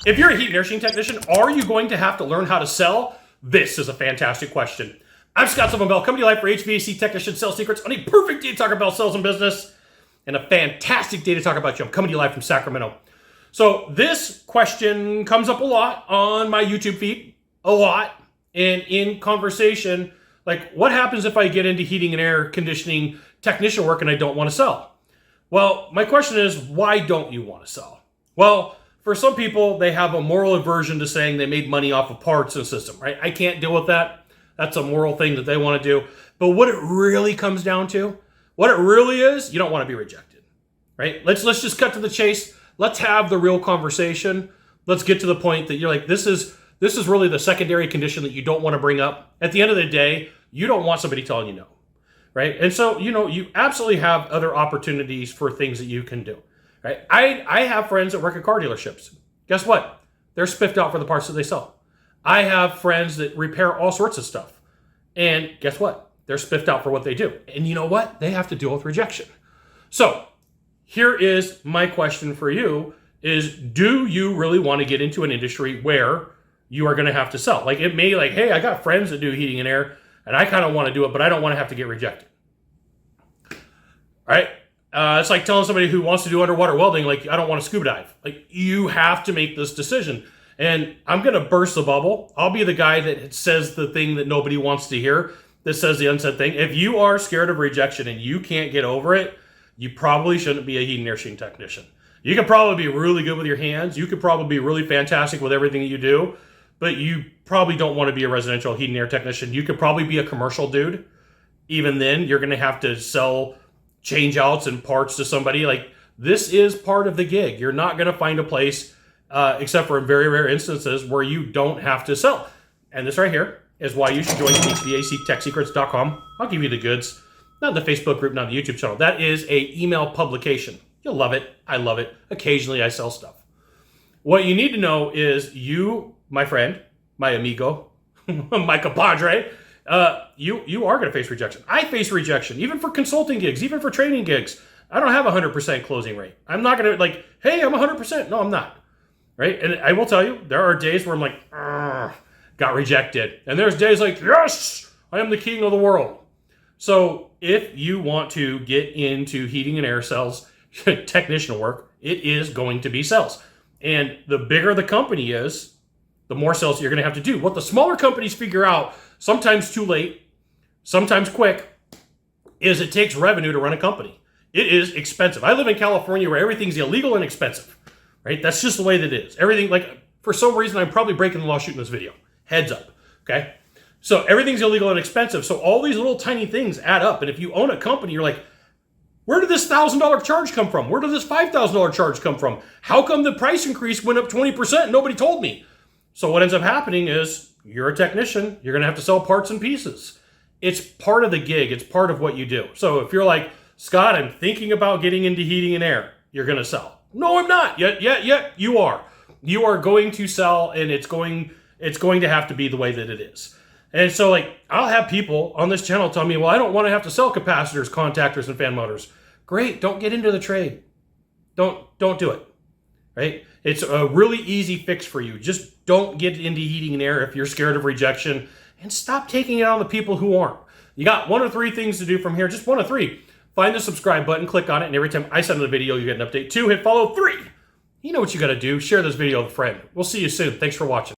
If you're a heat and air machine technician, are you going to have to learn how to sell? This is a fantastic question. I'm Scott Silverman, coming to you live for HVAC Technician Sales Secrets on a perfect day to talk about sales and business, and a fantastic day to talk about you. I'm coming to you live from Sacramento. So this question comes up a lot on my YouTube feed, a lot, and in conversation, like what happens if I get into heating and air conditioning technician work and I don't want to sell? Well, my question is, why don't you want to sell? Well, for some people, they have a moral aversion to saying they made money off of parts and system, right? I can't deal with that. That's a moral thing that they want to do. But what it really comes down to, what it really is, you don't want to be rejected, right? Let's just cut to the chase. Let's have the real conversation. Let's get to the point that you're like, this is really the secondary condition that you don't want to bring up. At the end of the day, you don't want somebody telling you no, right? And so, you absolutely have other opportunities for things that you can do, right? I have friends that work at car dealerships. Guess what? They're spiffed out for the parts that they sell. I have friends that repair all sorts of stuff. And guess what? They're spiffed out for what they do. And you know what? They have to deal with rejection. So here is my question for you is, do you really want to get into an industry where you are going to have to sell? Like it may like, hey, I got friends that do heating and air and I kind of want to do it, but I don't want to have to get rejected. All right. It's like telling somebody who wants to do underwater welding, like, I don't want to scuba dive. Like, you have to make this decision. And I'm going to burst the bubble. I'll be the guy that says the thing that nobody wants to hear, that says the unsaid thing. If you are scared of rejection and you can't get over it, you probably shouldn't be a heat and air machine technician. You could probably be really good with your hands. You could probably be really fantastic with everything that you do, but you probably don't want to be a residential heat and air technician. You could probably be a commercial dude. Even then, you're going to have to sell change outs and parts to somebody. Like, this is part of the gig. You're not going to find a place, except for in very rare instances, where you don't have to sell. And this right here is why you should join HVACTechSecrets.com. I'll give you the goods. Not the Facebook group, not the YouTube channel. That is a email publication. You'll love it. I love it. Occasionally I sell stuff. What you need to know is you, my friend, my amigo, my compadre, you are going to face rejection. I face rejection, even for consulting gigs, even for training gigs. I don't have a 100% closing rate. I'm not going to like, hey, I'm 100%. No, I'm not. Right? And I will tell you, there are days where I'm like, got rejected. And there's days like, yes, I am the king of the world. So if you want to get into heating and air sales, technician work, it is going to be sales. And the bigger the company is, the more sales you're going to have to do. What the smaller companies figure out, sometimes too late, sometimes quick, is it takes revenue to run a company. It is expensive. I live in California where everything's illegal and expensive, right? That's just the way that it is. Everything, like, for some reason, I'm probably breaking the law shooting this video. Heads up, okay? So everything's illegal and expensive. So all these little tiny things add up. And if you own a company, you're like, where did this $1,000 charge come from? Where did this $5,000 charge come from? How come the price increase went up 20% and nobody told me? So what ends up happening is you're a technician. You're going to have to sell parts and pieces. It's part of the gig. It's part of what you do. So if you're like, Scott, I'm thinking about getting into heating and air, you're going to sell. No, I'm not. Yet, you are. You are going to sell, and it's going to have to be the way that it is. And so, like, I'll have people on this channel tell me, well, I don't want to have to sell capacitors, contactors, and fan motors. Great. Don't get into the trade. Don't do it. Right? It's a really easy fix for you. Just don't get into heating and air if you're scared of rejection, and stop taking it on the people who aren't. You got 1 or 3 things to do from here. Just 1 or 3. Find the subscribe button, click on it, and every time I send a video, you get an update. 2, hit follow. 3, you know what you got to do. Share this video with a friend. We'll see you soon. Thanks for watching.